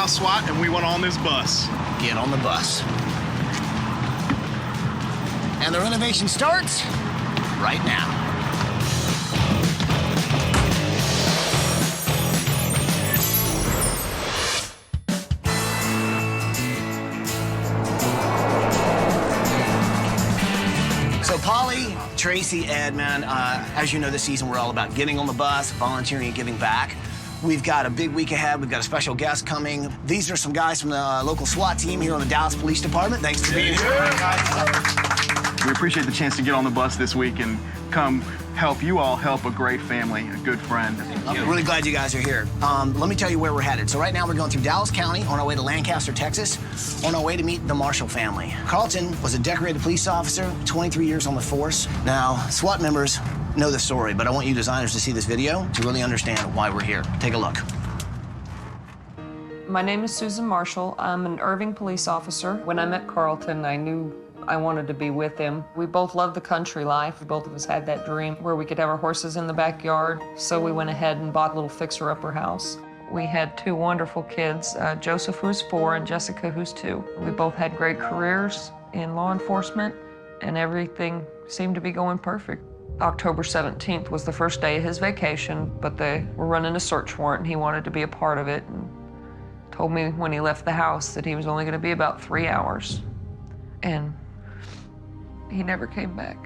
Dallas SWAT, and we went on this bus. Get on the bus. And the renovation starts right now. So Polly, Tracy, Ed, man, as you know, this season we're all about getting on the bus, volunteering and giving back. We've got a big week ahead. We've got a special guest coming. These are some guys from the local SWAT team here on the Dallas Police Department. Thanks for being here. We appreciate the chance to get on the bus this week and come help you all help a great family, a good friend. I'm really glad you guys are here. Let me tell you where we're headed. So right now we're going through Dallas County on our way to Lancaster, Texas, on our way to meet the Marshall family. Carlton was a decorated police officer, 23 years on the force. Now, SWAT members know the story, but I want you designers to see this video to really understand why we're here. Take a look. My name is Susan Marshall. I'm an Irving police officer. When I met Carlton, I knew I wanted to be with him. We both loved the country life. Both of us had that dream where we could have our horses in the backyard. So we went ahead and bought a little fixer-upper house. We had two wonderful kids, Joseph, who's 4, and Jessica, who's 2. We both had great careers in law enforcement, and everything seemed to be going perfect. October 17th was the first day of his vacation, but they were running a search warrant, and he wanted to be a part of it, and told me when he left the house that he was only going to be about 3 hours. And he never came back.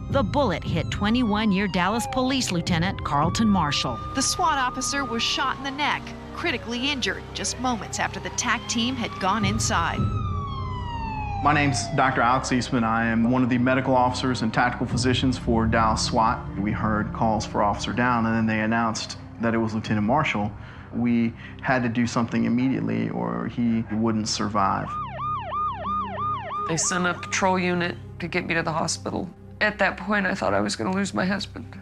The bullet hit 21-year Dallas Police Lieutenant Carlton Marshall. The SWAT officer was shot in the neck, critically injured, just moments after the TAC team had gone inside. My name's Dr. Alex Eastman. I am one of the medical officers and tactical physicians for Dallas SWAT. We heard calls for officer down, and then they announced that it was Lieutenant Marshall. We had to do something immediately or he wouldn't survive. They sent a patrol unit to get me to the hospital. At that point, I thought I was going to lose my husband.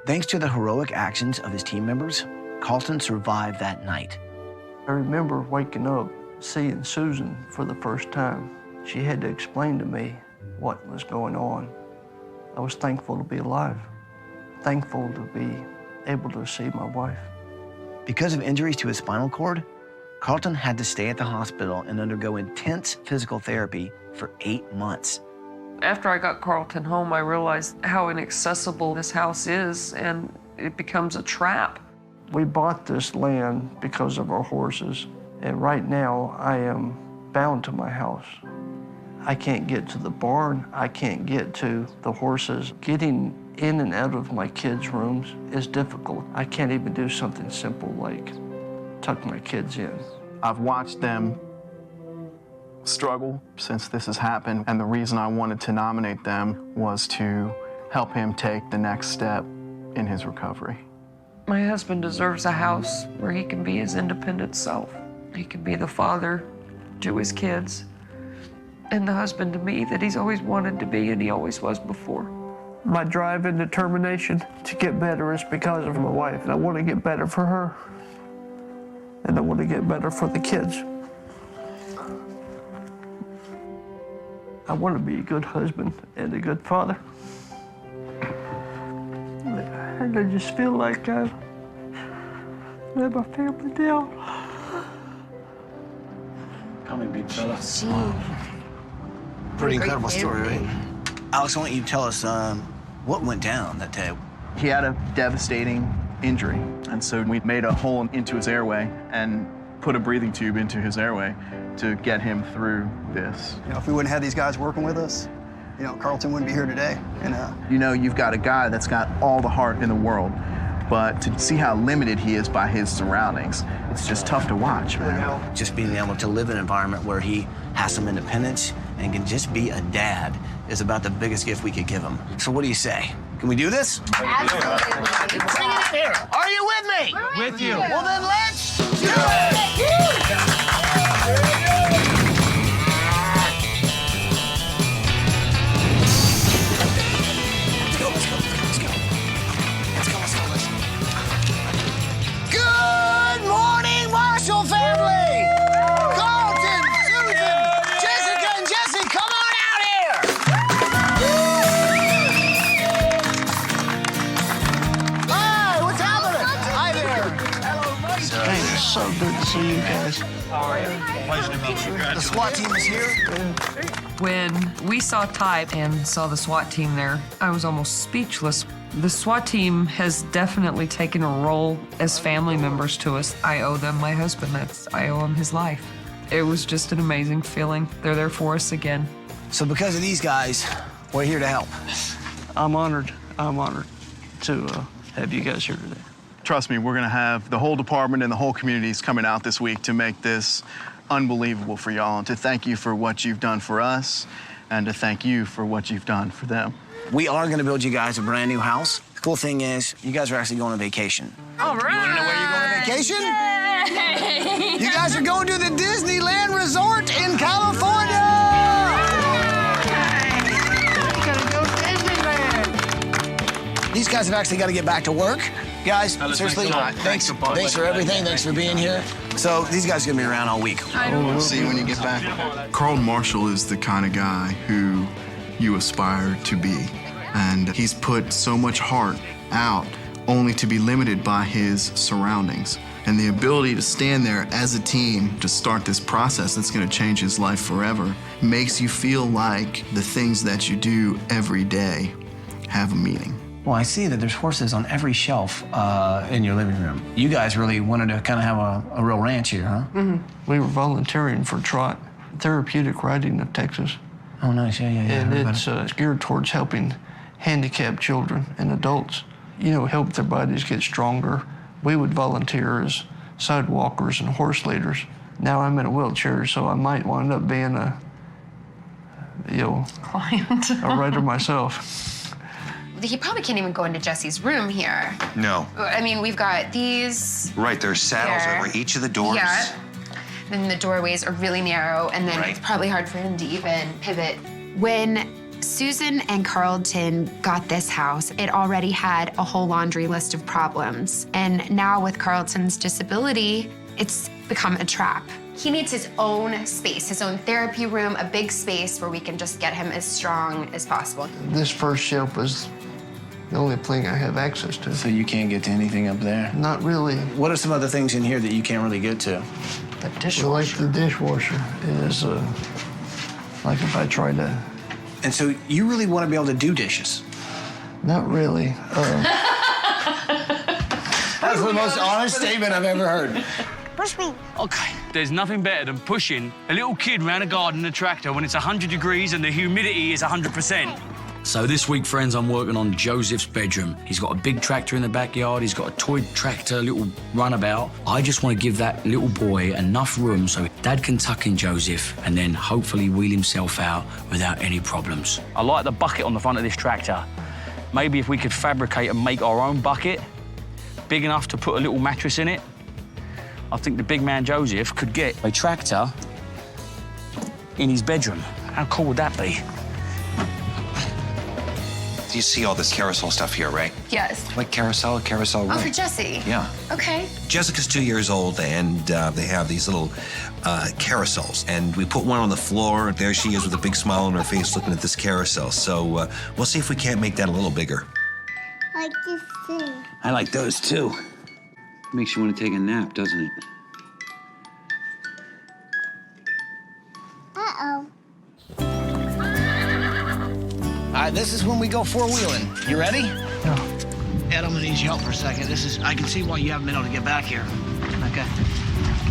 Thanks to the heroic actions of his team members, Carlton survived that night. I remember waking up, seeing Susan for the first time. She had to explain to me what was going on. I was thankful to be alive, thankful to be able to see my wife. Because of injuries to his spinal cord, Carlton had to stay at the hospital and undergo intense physical therapy for 8 months. After I got Carlton home, I realized how inaccessible this house is, and it becomes a trap. We bought this land because of our horses, and right now I am bound to my house. I can't get to the barn, I can't get to the horses. Getting in and out of my kids' rooms is difficult. I can't even do something simple like tuck my kids in. I've watched them struggle since this has happened, and the reason I wanted to nominate them was to help him take the next step in his recovery. My husband deserves a house where he can be his independent self. He can be the father to his kids and the husband to me that he's always wanted to be and he always was before. My drive and determination to get better is because of my wife. And I want to get better for her. And I want to get better for the kids. I want to be a good husband and a good father. And I just feel like I've let my family down. Come in, big fella. Pretty incredible story, right? Alex, I want you to tell us what went down that day. He had a devastating injury, and so we made a hole into his airway and put a breathing tube into his airway to get him through this. You know, if we wouldn't have these guys working with us, you know, Carlton wouldn't be here today. You know, you've got a guy that's got all the heart in the world, but to see how limited he is by his surroundings, it's just tough to watch, man. Just being able to live in an environment where he has some independence and can just be a dad is about the biggest gift we could give him. So what do you say? Can we do this? Absolutely. Bring it in here. Are you with me? We're with you. Well, then let's do it. Good morning, Marshall family! Carlton, Susan, Jessica, and Jesse, come on out here! guys. The SWAT team is here. When we saw Ty and saw the SWAT team there, I was almost speechless. The SWAT team has definitely taken a role as family members to us. I owe them my husband. I owe him his life. It was just an amazing feeling. They're there for us again. So because of these guys, we're here to help. I'm honored. I'm honored to have you guys here today. Trust me, we're gonna have the whole department and the whole communities coming out this week to make this unbelievable for y'all, and to thank you for what you've done for us, and to thank you for what you've done for them. We are gonna build you guys a brand new house. The cool thing is, you guys are actually going on vacation. All right. You wanna know where you're going on vacation? Yay! You guys are going to the Disneyland Resort in California! These guys have actually got to get back to work. Guys, seriously, thanks for everything. Thanks for being here. So these guys are going to be around all week. We'll see you when you get back. Carlton Marshall is the kind of guy who you aspire to be. And he's put so much heart out only to be limited by his surroundings. And the ability to stand there as a team to start this process that's going to change his life forever makes you feel like the things that you do every day have a meaning. Well, I see that there's horses on every shelf in your living room. You guys really wanted to kind of have a real ranch here, huh? Mm-hmm. We were volunteering for TROT, Therapeutic Riding of Texas. Oh, nice, yeah. And it's geared towards helping handicapped children and adults, help their bodies get stronger. We would volunteer as sidewalkers and horse leaders. Now I'm in a wheelchair, so I might wind up being a Client. a rider myself. He probably can't even go into Jesse's room here. No. I mean, we've got these. Right, there's saddles here. over each of the doors. Yeah. Then the doorways are really narrow, and then Right. it's probably hard for him to even pivot. When Susan and Carlton got this house, it already had a whole laundry list of problems. And now with Carlton's disability, it's become a trap. He needs his own space, his own therapy room, a big space where we can just get him as strong as possible. This first shelf was the only thing I have access to. So you can't get to anything up there? Not really. What are some other things in here that you can't really get to? The dishwasher. Like the dishwasher is like if I try to. And so you really want to be able to do dishes? Not really. That's the most honest statement I've ever heard. Push me. Okay. There's nothing better than pushing a little kid around a garden in a tractor when it's 100 degrees and the humidity is 100%. So this week, friends, I'm working on Joseph's bedroom. He's got a big tractor in the backyard. He's got a toy tractor, little runabout. I just want to give that little boy enough room so Dad can tuck in Joseph and then hopefully wheel himself out without any problems. I like the bucket on the front of this tractor. Maybe if we could fabricate and make our own bucket, big enough to put a little mattress in it, I think the big man Joseph could get a tractor in his bedroom. How cool would that be? You see all this carousel stuff here, right? Yes. Like carousel Oh, room. for Jesse? Yeah. Okay. Jessica's 2 years old, and they have these little carousels. And we put one on the floor. There she is with a big smile on her face looking at this carousel. So we'll see if we can't make that a little bigger. I like this too. I like those too. Makes you want to take a nap, doesn't it? Uh-oh. All right, this is when we go four-wheeling. You ready? Yeah. Ed, I'm gonna need your help for a second. I can see why you haven't been able to get back here. Okay.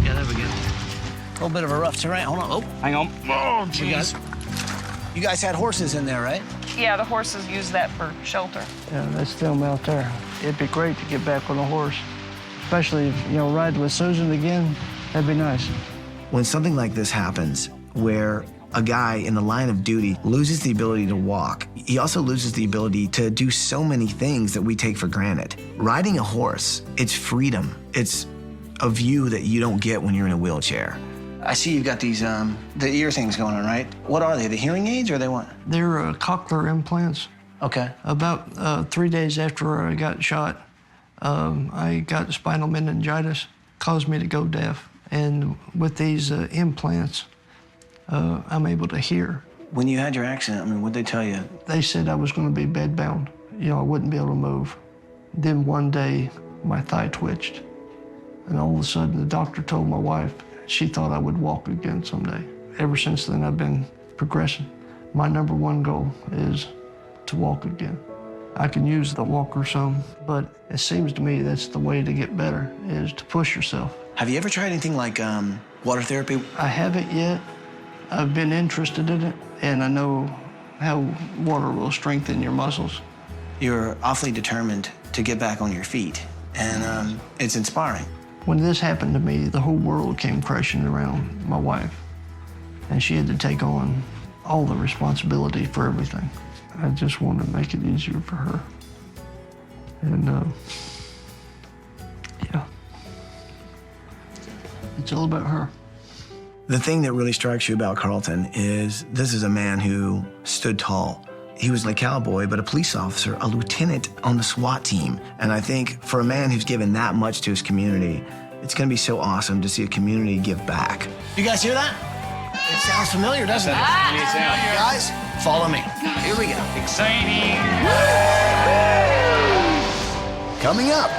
Yeah, there we go. A little bit of a rough terrain. Hold on. Oh, hang on. Oh, jeez. You guys had horses in there, right? Yeah, the horses use that for shelter. Yeah, that's them out there. It'd be great to get back on a horse, especially if, ride with Susan again. That'd be nice. When something like this happens, where a guy in the line of duty loses the ability to walk, he also loses the ability to do so many things that we take for granted. Riding a horse, it's freedom. It's a view that you don't get when you're in a wheelchair. I see you've got these, the ear things going on, right? What are they, the hearing aids or they what? They're cochlear implants. Okay. About 3 days after I got shot, I got spinal meningitis, caused me to go deaf. And with these implants, I'm able to hear. When you had your accident, I mean, what'd they tell you? They said I was going to be bedbound. I wouldn't be able to move. Then one day, my thigh twitched. And all of a sudden, the doctor told my wife, She thought I would walk again someday. Ever since then, I've been progressing. My #1 goal is to walk again. I can use the walker some, but it seems to me that's the way to get better, is to push yourself. Have you ever tried anything like water therapy? I haven't yet. I've been interested in it, and I know how water will strengthen your muscles. You're awfully determined to get back on your feet, and it's inspiring. When this happened to me, the whole world came crashing around my wife, and she had to take on all the responsibility for everything. I just wanted to make it easier for her. And, yeah. It's all about her. The thing that really strikes you about Carlton is this is a man who stood tall. He was a cowboy, but a police officer, a lieutenant on the SWAT team. And I think for a man who's given that much to his community, it's gonna be so awesome to see a community give back. You guys hear that? It sounds familiar, doesn't it? Guys, follow me. Here we go. Exciting. Coming up.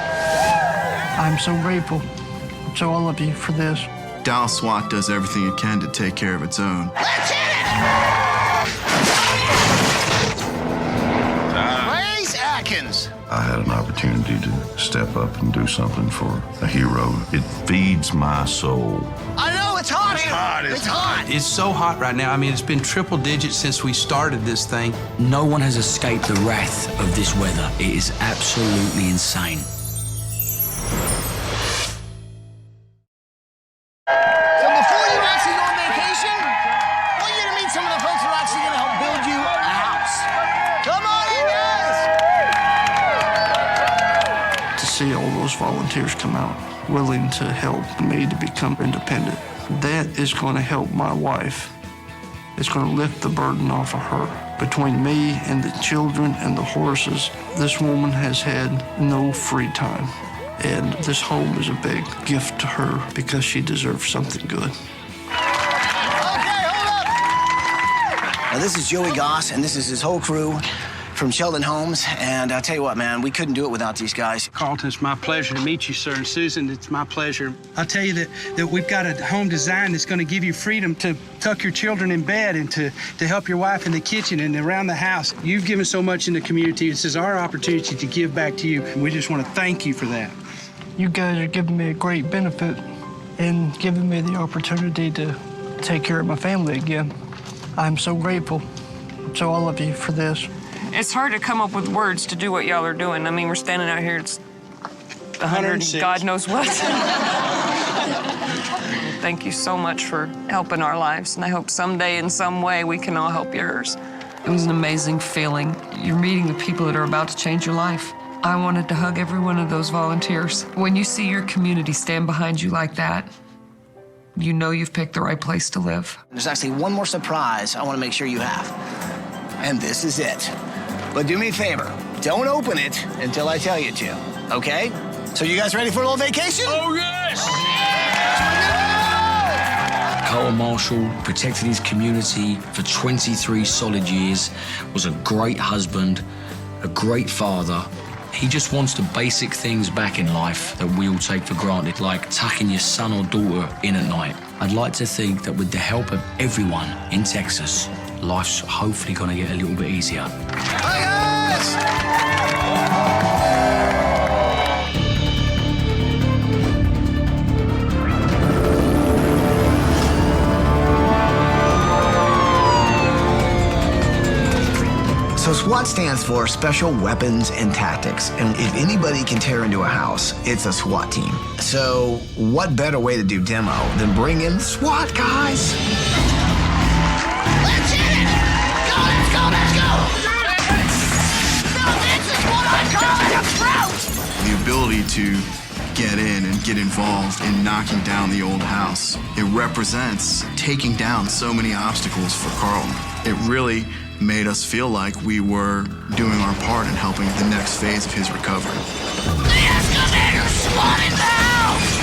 I'm so grateful to all of you for this. Dallas SWAT does everything it can to take care of its own. Let's hit it! Praise Adkins. I had an opportunity to step up and do something for a hero. It feeds my soul. I know, it's hot here. It's hot. It's so hot right now. I mean, it's been triple digits since we started this thing. No one has escaped the wrath of this weather. It is absolutely insane. So before you actually go on vacation, I want you to meet some of the folks who are actually going to help build you a house. Come on in, guys. To see all those volunteers come out, willing to help me to become independent, that is going to help my wife. It's going to lift the burden off of her. Between me and the children and the horses, this woman has had no free time. And this home is a big gift to her because she deserves something good. Okay, hold up. Now, this is Joey Goss, and this is his whole crew from Sheldon Homes. And I'll tell you what, man, we couldn't do it without these guys. Carlton, it's my pleasure to meet you, sir. And Susan, it's my pleasure. I'll tell you that we've got a home design that's going to give you freedom to tuck your children in bed and to help your wife in the kitchen and around the house. You've given so much in the community. This is our opportunity to give back to you, and we just want to thank you for that. You guys are giving me a great benefit and giving me the opportunity to take care of my family again. I'm so grateful to all of you for this. It's hard to come up with words to do what y'all are doing. I mean, we're standing out here, it's 100 and God knows what. Thank you so much for helping our lives, and I hope someday in some way we can all help yours. It was an amazing feeling. You're meeting the people that are about to change your life. I wanted to hug every one of those volunteers. When you see your community stand behind you like that, you know you've picked the right place to live. There's actually one more surprise I want to make sure you have. And this is it. But do me a favor, don't open it until I tell you to, okay? So you guys ready for a little vacation? Oh, yes! Carlton Marshall protected his community for 23 solid years, was a great husband, a great father. He just wants the basic things back in life that we all take for granted, like tucking your son or daughter in at night. I'd like to think that with the help of everyone in Texas, life's hopefully going to get a little bit easier. Hi, guys! So SWAT stands for Special Weapons and Tactics. And if anybody can tear into a house, it's a SWAT team. So what better way to do demo than bring in SWAT guys? Let's hit it! Go, let's go, let's go! Now this is what I call an approach! The ability to get in and get involved in knocking down the old house, it represents taking down so many obstacles for Carlton. It really made us feel like we were doing our part in helping the next phase of his recovery. The excavator SWAT in the house!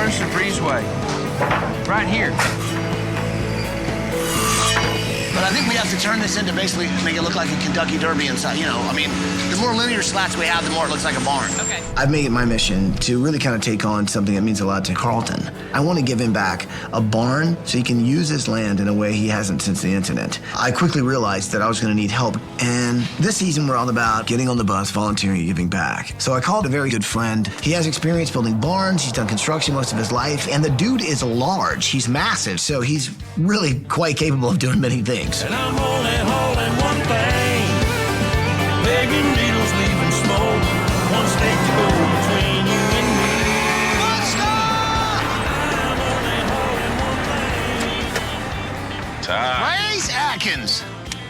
Where's the breezeway? Right here. But I think we have to turn this into basically make it look like a Kentucky Derby inside. You know, I mean, the more linear slats we have, the more it looks like a barn. Okay. I've made it my mission to really kind of take on something that means a lot to Carlton. I want to give him back a barn so he can use his land in a way he hasn't since the incident. I quickly realized that I was going to need help, and this season we're all about getting on the bus, volunteering, and giving back. So I called a very good friend. He has experience building barns, he's done construction most of his life, and the dude is large. He's massive, so he's really quite capable of doing many things. And I'm only hauling one thing, begging needles, leaving smoke, one stake to go between you and me. Praise Adkins.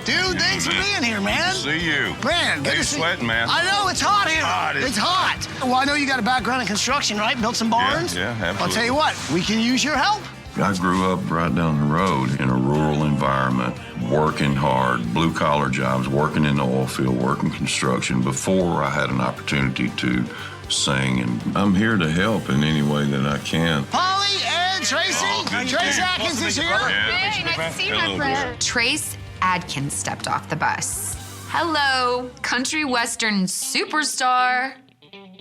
Dude, thanks for being here, man. See you. Man, good Hey, to see sweating, man. I know, it's hot here. It's hot. Well, I know you got a background in construction, right? Built some barns? Yeah, absolutely. I'll tell you what, we can use your help. I grew up right down the road in a rural environment, working hard, blue-collar jobs, working in the oil field, working construction before I had an opportunity to sing. And I'm here to help in any way that I can. Polly, Ed, Tracy. Trace Adkins is here. Hey, nice to see you, my friend. Trace Adkins stepped off the bus. Hello, country western superstar.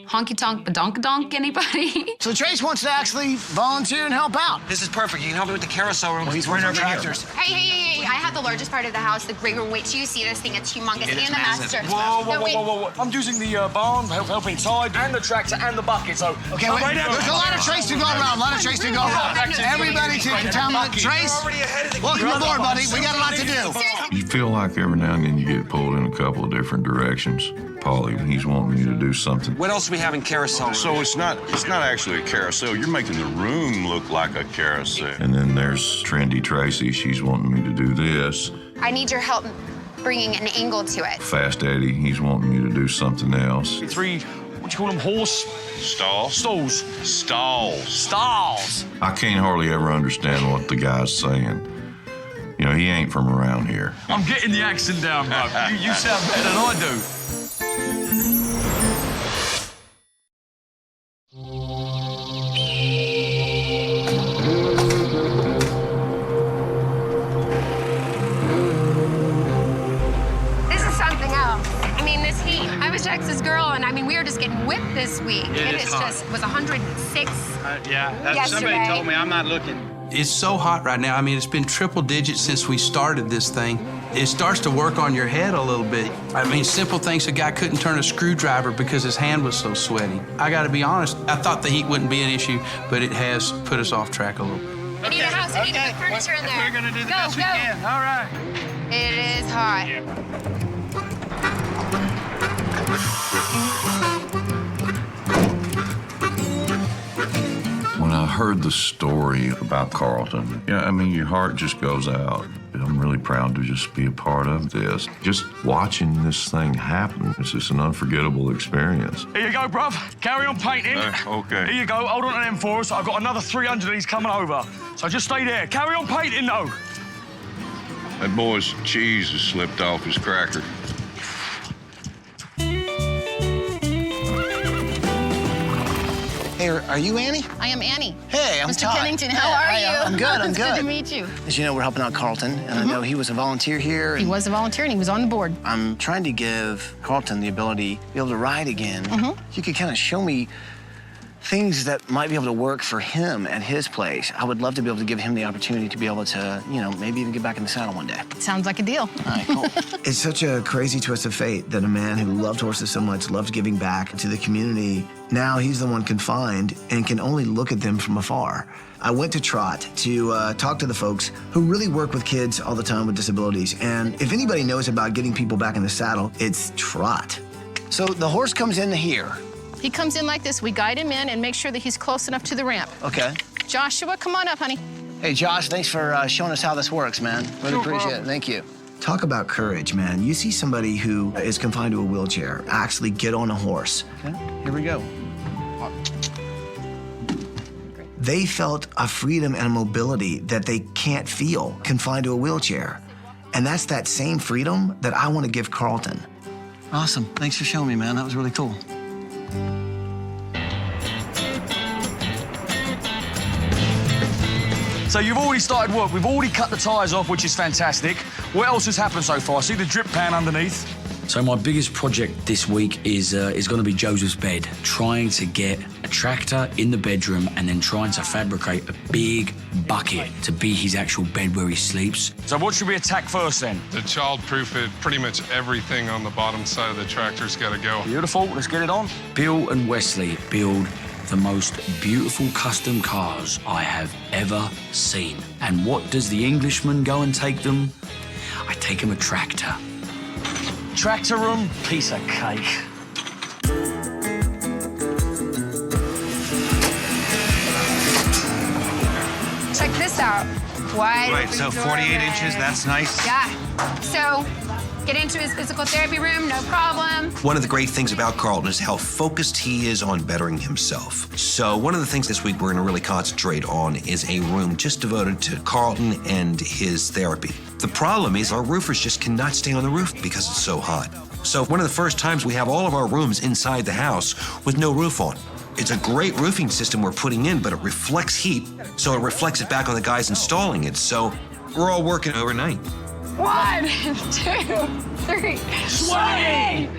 Honky tonk badonkadonk, anybody? So Trace wants to actually volunteer and help out. This is perfect. You can help me with the carousel room. Well, he's right one of over our here. tractors. Hey, I have the largest part of the house, the great room. Wait till you see this thing. It's humongous. It is and the massive. master. Whoa. I'm using the barn, helping tide, and the tractor, and the bucket, so... Okay, wait, there's a lot of Trace to go around, Everybody to contaminate. Trace, welcome aboard, buddy. We got a lot to do. You feel like every now and then you get pulled in a couple of different directions. Paulie, he's wanting you to do something. What else do we have in carousel? So it's not actually a carousel. You're making the room look like a carousel. And then there's Trendy Tracy. She's wanting me to do this. I need your help bringing an angle to it. Fast Eddie, he's wanting you to do something else. 3, what do you call them, horse? Stalls? Stalls. I can't hardly ever understand what the guy's saying. You know, he ain't from around here. I'm getting the accent down, bro. You sound better than I do. This is something else. I mean, this heat. I was Texas girl, and I mean, we were just getting whipped this week. It was 106 Yeah, somebody told me I'm not looking. It's so hot right now. I mean, it's been triple digits since we started this thing. It starts to work on your head a little bit. I mean, simple things, a guy couldn't turn a screwdriver because his hand was so sweaty. I gotta be honest, I thought the heat wouldn't be an issue, but it has put us off track a little. I need a house. I need to put furniture in there. We're gonna do the best we can. All right. It is hot. When I heard the story about Carlton, I mean, your heart just goes out. I'm really proud to just be a part of this. Just watching this thing happen, it's just an unforgettable experience. Here you go, bruv. Carry on painting. Okay. Here you go. Hold on to them for us. I've got another 300 of these coming over. So just stay there. Carry on painting, though. That boy's cheese has slipped off his cracker. Hey, are you Annie? I am Annie. Hey, I'm Mr. Todd. Pennington, how are you? I'm good, I'm It's good. good to meet you. As you know, we're helping out Carlton, and I know he was a volunteer here. He was a volunteer and he was on the board. I'm trying to give Carlton the ability to be able to ride again. You could kind of show me things that might be able to work for him at his place. I would love to be able to give him the opportunity to be able to, you know, maybe even get back in the saddle one day. Sounds like a deal. All right, cool. It's such a crazy twist of fate that a man who loved horses so much, loved giving back to the community, now he's the one confined and can only look at them from afar. I went to Trot to talk to the folks who really work with kids all the time with disabilities. And if anybody knows about getting people back in the saddle, it's Trot. So the horse comes into here. He comes in like this. We guide him in and make sure that he's close enough to the ramp. Okay. Joshua, come on up, honey. Hey, Josh, thanks for showing us how this works, man. Really appreciate it. Thank you. Talk about courage, man. You see somebody who is confined to a wheelchair actually get on a horse. Okay, here we go. They felt a freedom and a mobility that they can't feel confined to a wheelchair. And that's that same freedom that I want to give Carlton. Awesome. Thanks for showing me, man. That was really cool. So you've already started work. We've already cut the tyres off, which is fantastic. What else has happened so far? See the drip pan underneath? So my biggest project this week is going to be Joseph's bed. Trying to get a tractor in the bedroom and then trying to fabricate a big bucket to be his actual bed where he sleeps. So what should we attack first then? To child-proof it, pretty much everything on the bottom side of the tractor's got to go. Beautiful, let's get it on. Bill and Wesley build the most beautiful custom cars I have ever seen. And what does the Englishman go and take them? I take him a tractor. Tractor room, piece of cake. Check this out. Wide. Right, so 48 inches, that's nice. Yeah. So, get into his physical therapy room, no problem. One of the great things about Carlton is how focused he is on bettering himself. So one of the things this week we're gonna really concentrate on is a room just devoted to Carlton and his therapy. The problem is our roofers just cannot stay on the roof because it's so hot. So one of the first times we have all of our rooms inside the house with no roof on. It's a great roofing system we're putting in, but it reflects heat, so it reflects it back on the guys installing it. So we're all working overnight. 1, 2, 3. Sway!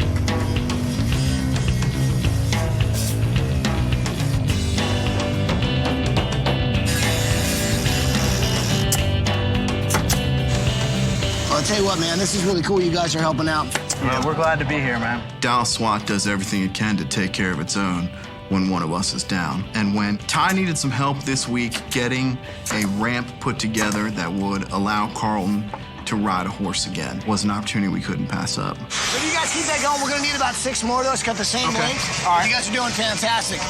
Well, I'll tell you what, man, this is really cool you guys are helping out. Well, we're glad to be here, man. Dallas SWAT does everything it can to take care of its own when one of us is down. And when Ty needed some help this week getting a ramp put together that would allow Carlton to ride a horse again, was an opportunity we couldn't pass up. So you guys keep that going. We're gonna need about 6 more of those, cut the same length. All right. You guys are doing fantastic.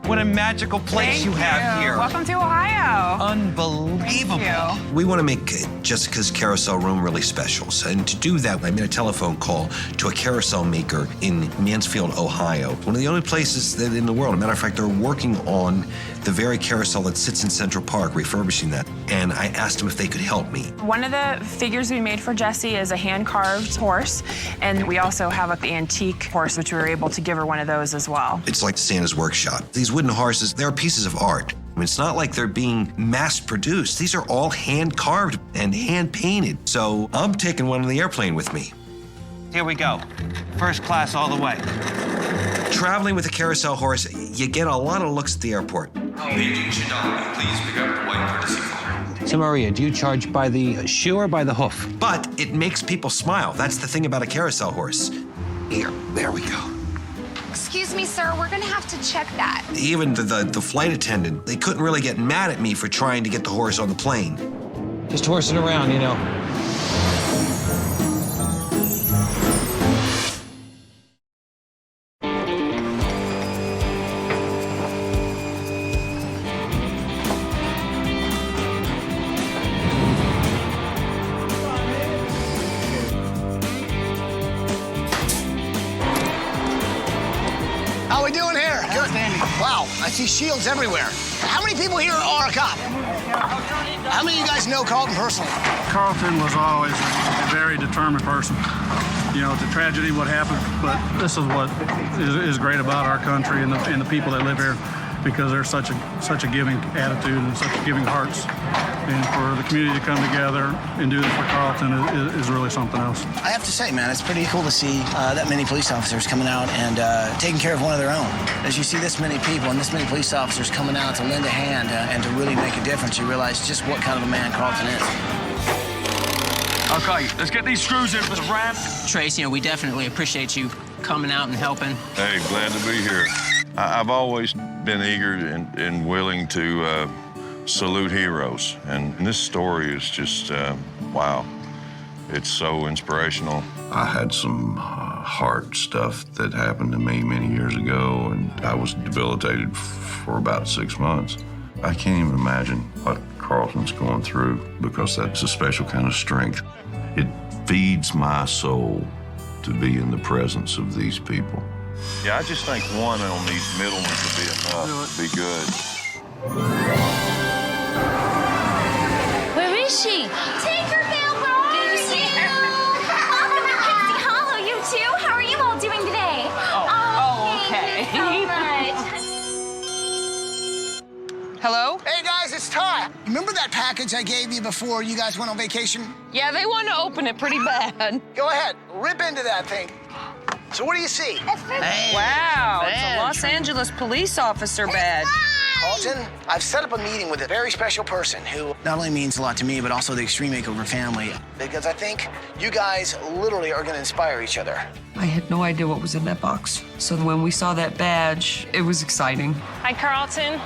What a magical place you have here. Welcome to Ohio. Unbelievable. We want to make Jessica's carousel room really special. So, and to do that, I made a telephone call to a carousel maker in Mansfield, Ohio. One of the only places that in the world. As a matter of fact, they're working on the very carousel that sits in Central Park, refurbishing that. And I asked them if they could help me. One of the figures we made for Jessie is a hand-carved horse, and we also have an antique horse, which we were able to give her one of those as well. It's like Santa's workshop. These wooden horses, they're pieces of art. I mean, it's not like they're being mass-produced. These are all hand-carved and hand-painted. So I'm taking one on the airplane with me. Here we go. First class all the way. Traveling with a carousel horse, you get a lot of looks at the airport. Paging Shadami, please pick up the white courtesy car. So, Maria, do you charge by the shoe or by the hoof? But it makes people smile. That's the thing about a carousel horse. Here, there we go. Excuse me, sir, we're gonna have to check that. Even the flight attendant, they couldn't really get mad at me for trying to get the horse on the plane. Just horsing around, you know. How we doing here? Good. Wow, I see shields everywhere. How many people here are a cop? How many of you guys know Carlton personally? Carlton was always a very determined person. You know, it's a tragedy what happened, but this is what is great about our country and the people that live here, because there's such a giving attitude and such giving hearts. And for the community to come together and do this for Carlton is really something else. I have to say, man, it's pretty cool to see that many police officers coming out and taking care of one of their own. As you see this many people and this many police officers coming out to lend a hand and to really make a difference, you realize just what kind of a man Carlton is. Okay, let's get these screws in for the ramp. Trace, you know, we definitely appreciate you coming out and helping. Hey, glad to be here. I've always been eager and willing to salute heroes, and this story is just, wow. It's so inspirational. I had some heart stuff that happened to me many years ago, and I was debilitated for about 6 months. I can't even imagine what Carlton's going through, because that's a special kind of strength. It feeds my soul to be in the presence of these people. Yeah, I just think one on these middle ones would be enough, be good. Where is she? Take her, Bill. Where are you? Welcome to Pixie Hollow, you two. How are you all doing today? Oh, okay. Thank you so much. Hello? Hey, guys, it's Ty. Remember that package I gave you before you guys went on vacation? Yeah, they want to open it pretty bad. Go ahead, rip into that thing. So what do you see? Wow, it's a Los Angeles police officer badge. Carlton, I've set up a meeting with a very special person who not only means a lot to me, but also the Extreme Makeover family, because I think you guys literally are going to inspire each other. I had no idea what was in that box. So when we saw that badge, it was exciting. Hi, Carlton.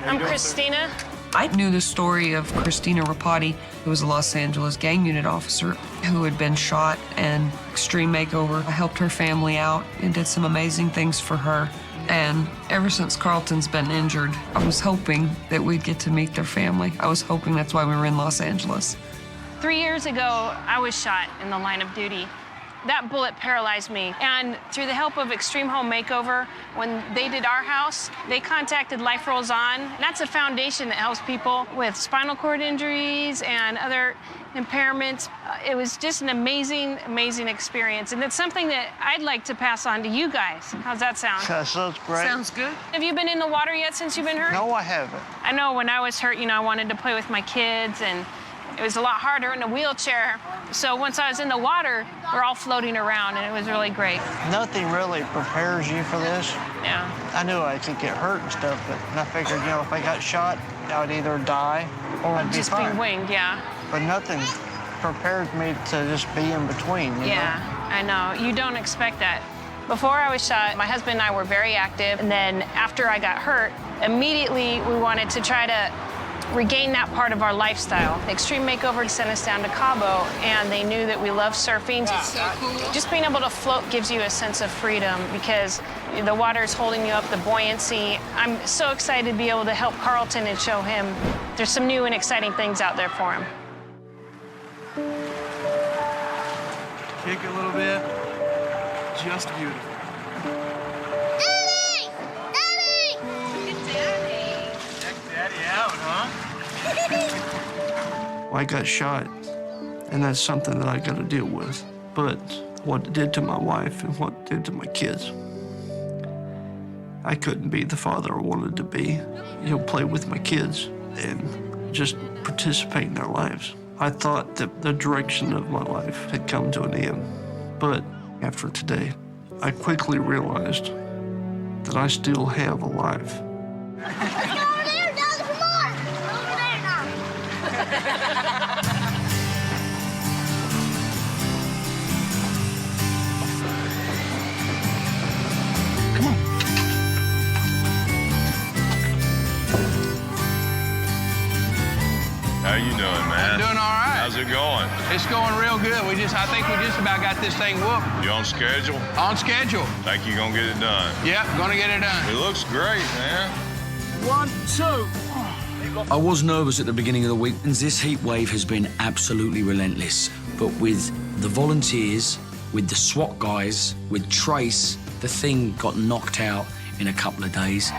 I'm Christina. I knew the story of Christina Rapati, who was a Los Angeles gang unit officer who had been shot, and Extreme Makeover helped her family out and did some amazing things for her. And ever since Carlton's been injured, I was hoping that we'd get to meet their family. I was hoping that's why we were in Los Angeles. 3 years ago, I was shot in the line of duty. That bullet paralyzed me. And through the help of Extreme Home Makeover, when they did our house, they contacted Life Rolls On. And that's a foundation that helps people with spinal cord injuries and other impairments. It was just an amazing, amazing experience. And it's something that I'd like to pass on to you guys. How's that sound? That sounds great. Sounds good. Have you been in the water yet since you've been hurt? No, I haven't. I know when I was hurt, you know, I wanted to play with my kids, and it was a lot harder in a wheelchair. So once I was in the water, we're all floating around, and it was really great. Nothing really prepares you for this. Yeah. I knew I could get hurt and stuff, but I figured, you know, if I got shot, I would either die or I'd be Just fine. being winged, yeah. But nothing prepared me to just be in between, you Yeah, know? I know. You don't expect that. Before I was shot, my husband and I were very active, and then after I got hurt, immediately we wanted to try to regain that part of our lifestyle. Extreme Makeover sent us down to Cabo, and they knew that we love surfing. So cool. Just being able to float gives you a sense of freedom because the water is holding you up, the buoyancy. I'm so excited to be able to help Carlton and show him there's some new and exciting things out there for him. Kick a little bit. Just beautiful. Daddy! Daddy! Look at Daddy. Check Daddy out, huh? I got shot, and that's something that I got to deal with. But what it did to my wife and what it did to my kids, I couldn't be the father I wanted to be. You know, play with my kids and just participate in their lives. I thought that the direction of my life had come to an end. But after today, I quickly realized that I still have a life. How you doing, man? I'm doing all right. How's it going? It's going real good. I think we just about got this thing whooped. You on schedule? On schedule. Think you gonna get it done? Yep, gonna get it done. It looks great, man. 1, 2. I was nervous at the beginning of the week, and this heat wave has been absolutely relentless. But with the volunteers, with the SWAT guys, with Trace, the thing got knocked out in a couple of days.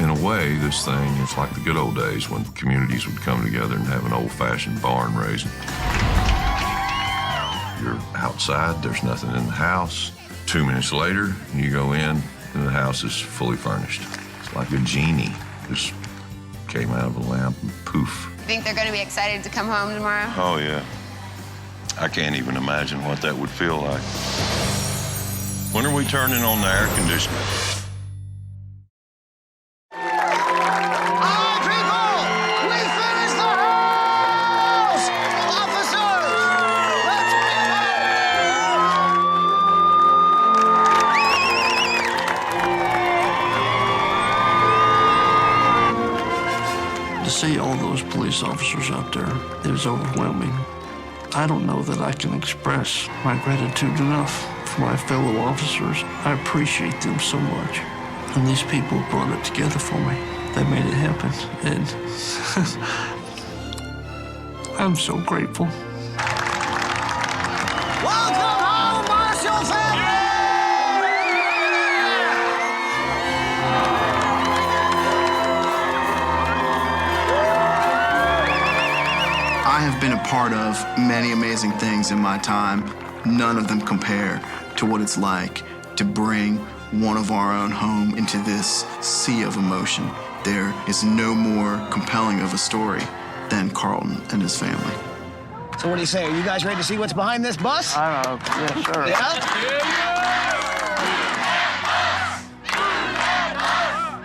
In a way, this thing is like the good old days when communities would come together and have an old-fashioned barn raising. You're outside, there's nothing in the house. 2 minutes later, you go in, and the house is fully furnished. It's like a genie just came out of a lamp and poof. You think they're going to be excited to come home tomorrow? Oh, yeah. I can't even imagine what that would feel like. When are we turning on the air conditioner? To see all those police officers out there, it was overwhelming. I don't know that I can express my gratitude enough for my fellow officers. I appreciate them so much. And these people brought it together for me. They made it happen. And I'm so grateful. Welcome home, Marshall family! I have been a part of many amazing things in my time. None of them compare to what it's like to bring one of our own home into this sea of emotion. There is no more compelling of a story than Carlton and his family. So what do you say? Are you guys ready to see what's behind this bus? Yes, sir. Yeah?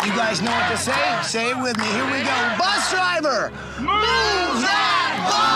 You guys know what to say? Say it with me. Here we go. Bus driver, move that bus!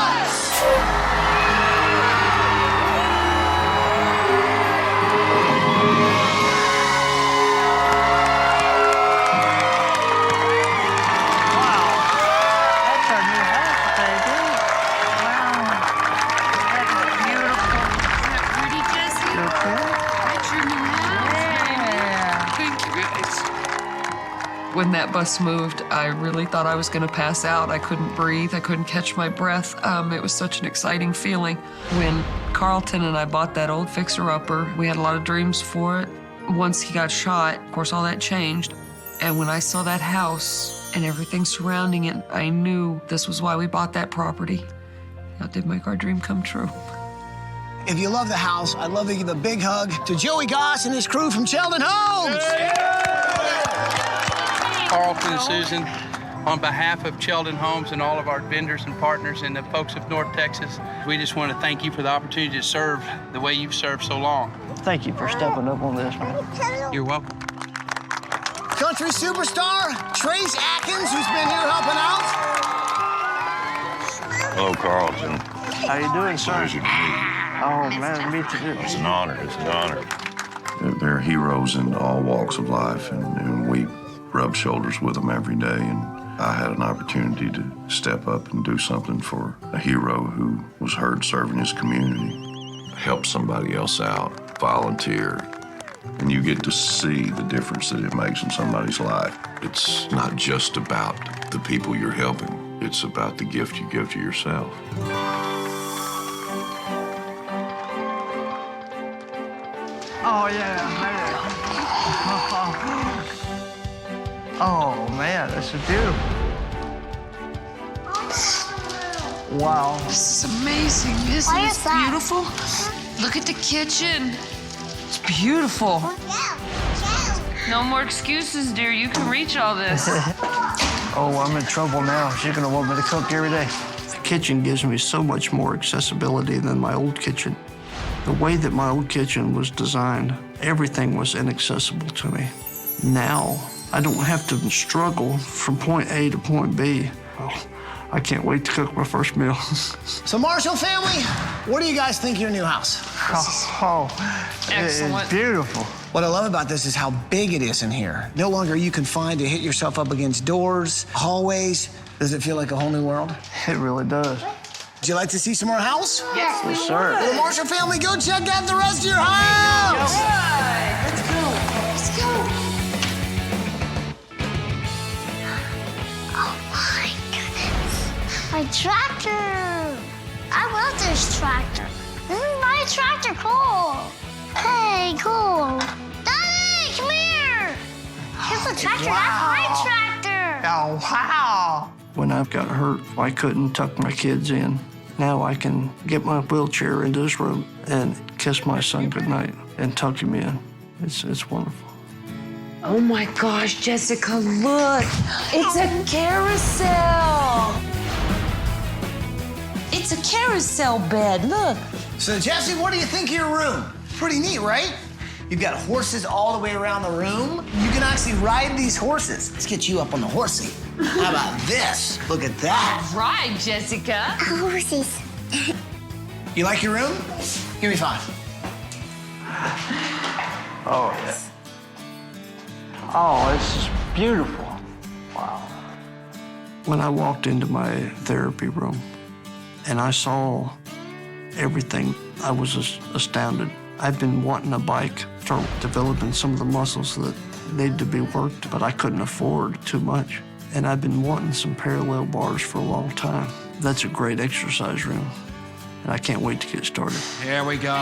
When that bus moved, I really thought I was going to pass out. I couldn't breathe. I couldn't catch my breath. It was such an exciting feeling. When Carlton and I bought that old fixer-upper, we had a lot of dreams for it. Once he got shot, of course, all that changed. And when I saw that house and everything surrounding it, I knew this was why we bought that property. That did make our dream come true. If you love the house, I'd love to give a big hug to Joey Goss and his crew from Sheldon Homes. Carlton and Susan, on behalf of Sheldon Homes and all of our vendors and partners and the folks of North Texas, we just want to thank you for the opportunity to serve the way you've served so long. Thank you for stepping up on this, man. You're welcome. Country superstar Trace Adkins, who's been here helping out. Hello, Carlton. How you doing, sir? Pleasure to meet you. Oh, man, to meet you. It's an honor. It's an honor. They're heroes in all walks of life, and we rub shoulders with them every day. And I had an opportunity to step up and do something for a hero who was hurt serving his community. Help somebody else out, volunteer, and you get to see the difference that it makes in somebody's life. It's not just about the people you're helping. It's about the gift you give to yourself. Oh, yeah, man. Oh, man, this is beautiful. Wow. This is amazing, isn't it? It's beautiful. Look at the kitchen. It's beautiful. No more excuses, dear. You can reach all this. Oh, I'm in trouble now. She's gonna want me to cook every day. The kitchen gives me so much more accessibility than my old kitchen. The way that my old kitchen was designed, everything was inaccessible to me. Now, I don't have to struggle from point A to point B. Oh, I can't wait to cook my first meal. So Marshall family, what do you guys think of your new house? Excellent. It's beautiful. What I love about this is how big it is in here. No longer are you confined to hit yourself up against doors, hallways. Does it feel like a whole new world? It really does. Would you like to see some more house? Yes, Yes, sir. Well, Marshall family, go check out the rest of your house! Let's go. Let's go. Oh my goodness. My tractor. I love this tractor. This is my tractor, cool. Hey, cool. Daddy, come here. Here's the tractor. Wow. That's my tractor. Oh, wow. When I got hurt, I couldn't tuck my kids in. Now I can get my wheelchair into this room and kiss my son goodnight and tuck him in. It's wonderful. Oh my gosh, Jessica, look. It's a carousel. It's a carousel bed, look. So Jesse, what do you think of your room? Pretty neat, right? You've got horses all the way around the room. You can actually ride these horses. Let's get you up on the horsey. How about this? Look at that. All right, Jessica. Horses. You like your room? Give me 5. Oh, yeah. Oh, this is beautiful. Wow. When I walked into my therapy room and I saw everything, I was astounded. I've been wanting a bike, start developing some of the muscles that needed to be worked, but I couldn't afford too much. And I've been wanting some parallel bars for a long time. That's a great exercise room, and I can't wait to get started. Here we go.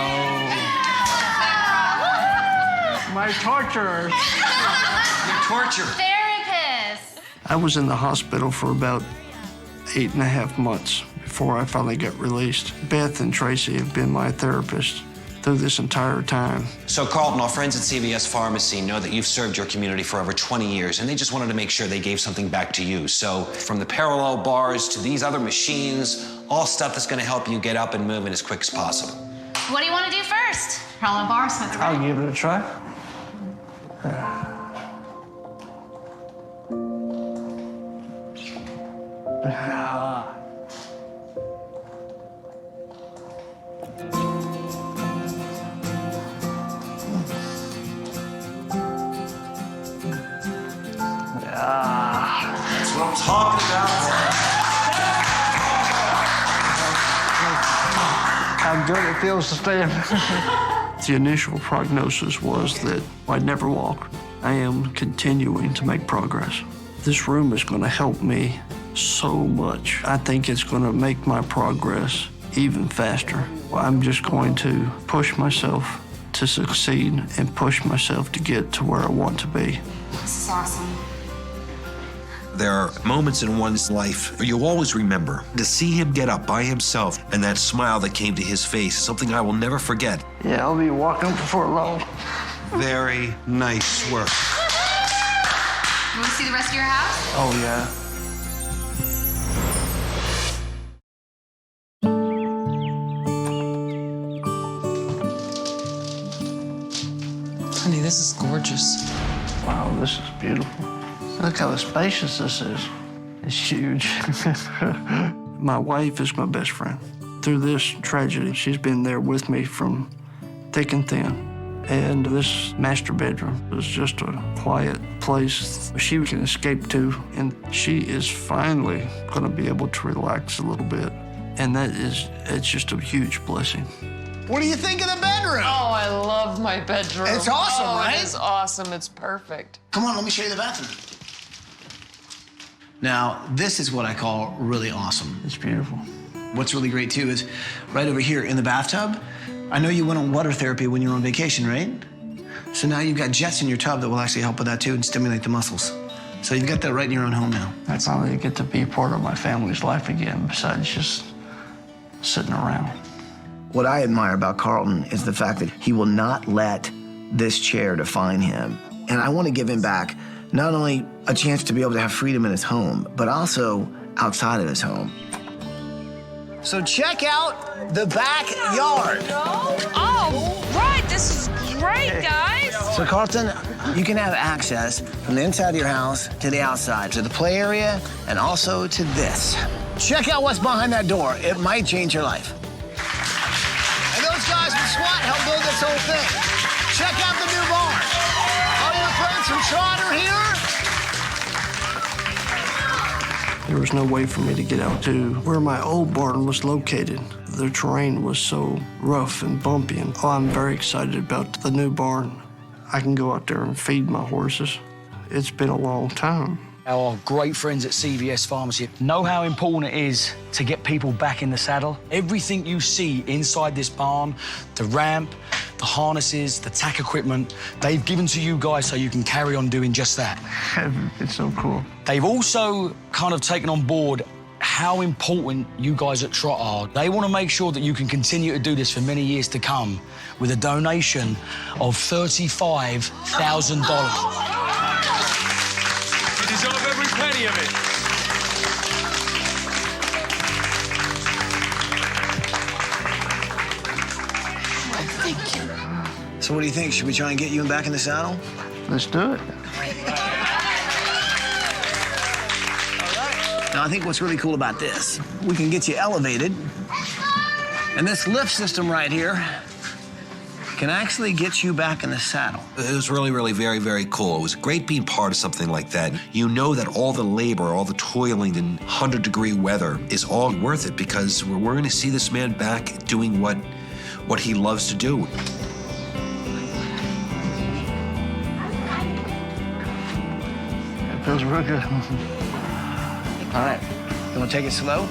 My torturers. Your torture. Therapist. I was in the hospital for about 8.5 months before I finally got released. Beth and Tracy have been my therapists through this entire time. So, Carlton, our friends at CVS Pharmacy know that you've served your community for over 20 years, and they just wanted to make sure they gave something back to you. So, from the parallel bars to these other machines, all stuff that's going to help you get up and moving as quick as possible. What do you want to do first? Parallel bars. I'll give it a try. That's what I'm talking about. How good it feels to stand. The initial prognosis was that I'd never walk. I am continuing to make progress. This room is going to help me so much. I think it's going to make my progress even faster. I'm just going to push myself to succeed and push myself to get to where I want to be. This is awesome. There are moments in one's life where you'll always remember. To see him get up by himself and that smile that came to his face is something I will never forget. Yeah, I'll be walking before long. Very nice work. You want to see the rest of your house? Oh, yeah. Honey, this is gorgeous. Wow, this is beautiful. Look how spacious this is. It's huge. My wife is my best friend. Through this tragedy, she's been there with me from thick and thin. And this master bedroom is just a quiet place she can escape to, and she is finally going to be able to relax a little bit. And it's just a huge blessing. What do you think of the bedroom? Oh, I love my bedroom. It's awesome, right? It is awesome. It's perfect. Come on, let me show you the bathroom. Now, this is what I call really awesome. It's beautiful. What's really great, too, is right over here in the bathtub, I know you went on water therapy when you were on vacation, right? So now you've got jets in your tub that will actually help with that, too, and stimulate the muscles. So you've got that right in your own home now. I finally get to be part of my family's life again, besides just sitting around. What I admire about Carlton is the fact that he will not let this chair define him. And I want to give him back not only a chance to be able to have freedom in his home, but also outside of his home. So check out the backyard. Oh, right, this is great, guys. So Carlton, you can have access from the inside of your house to the outside, to the play area, and also to this. Check out what's behind that door. It might change your life. And those guys from SWAT helped build this whole thing. Check out the new barn. All your friends from SWAT are here. There was no way for me to get out to where my old barn was located. The terrain was so rough and bumpy, and I'm very excited about the new barn. I can go out there and feed my horses. It's been a long time. Our great friends at CVS Pharmacy know how important it is to get people back in the saddle. Everything you see inside this barn, the ramp, the harnesses, the tack equipment, they've given to you guys so you can carry on doing just that. It's so cool. They've also kind of taken on board how important you guys at Trot are. They want to make sure that you can continue to do this for many years to come with a donation of $35,000. You deserve every penny of it. Thank you. So what do you think? Should we try and get you back in the saddle? Let's do it. Now, I think what's really cool about this, we can get you elevated, and this lift system right here can actually get you back in the saddle. It was really, really very, very cool. It was great being part of something like that. You know that all the labor, all the toiling in 100-degree weather is all worth it because we're going to see this man back doing what he loves to do. It feels real good. All right, you want to take it slow?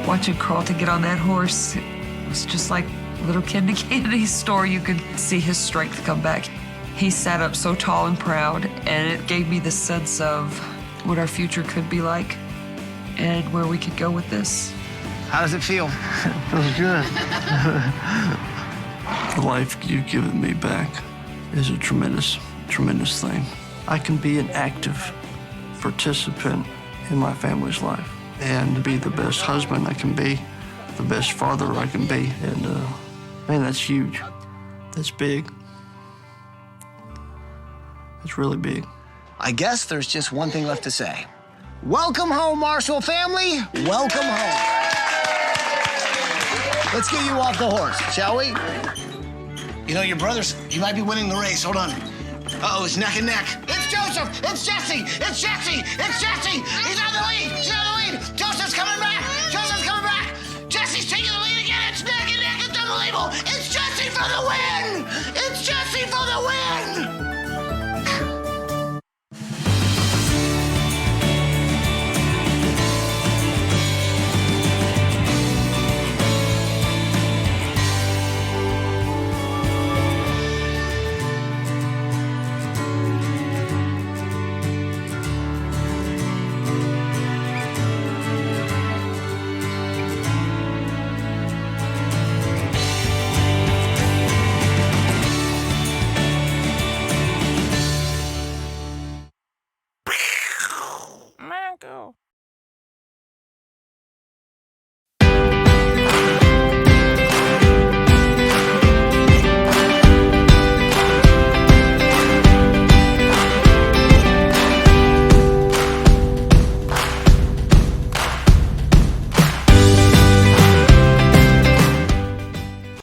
Watching Carlton get on that horse, it was just like a little kid in a candy store. You could see his strength come back. He sat up so tall and proud, and it gave me the sense of what our future could be like and where we could go with this. How does it feel? It feels good. The life you've given me back is a tremendous, tremendous thing. I can be an active participant in my family's life and be the best husband I can be, the best father I can be. And man, that's huge. That's big. It's really big. I guess there's just one thing left to say. Welcome home, Marshall family. Welcome home. Let's get you off the horse, shall we? You know, your brothers, you might be winning the race. Hold on. Uh-oh, it's neck and neck. It's Joseph! It's Jesse! It's Jesse! It's Jesse! He's on the lead! He's on the lead! Joseph's coming back! Joseph's coming back! Jesse's taking the lead again! It's neck and neck! It's unbelievable! It's Jesse for the win! It's Jesse for the win!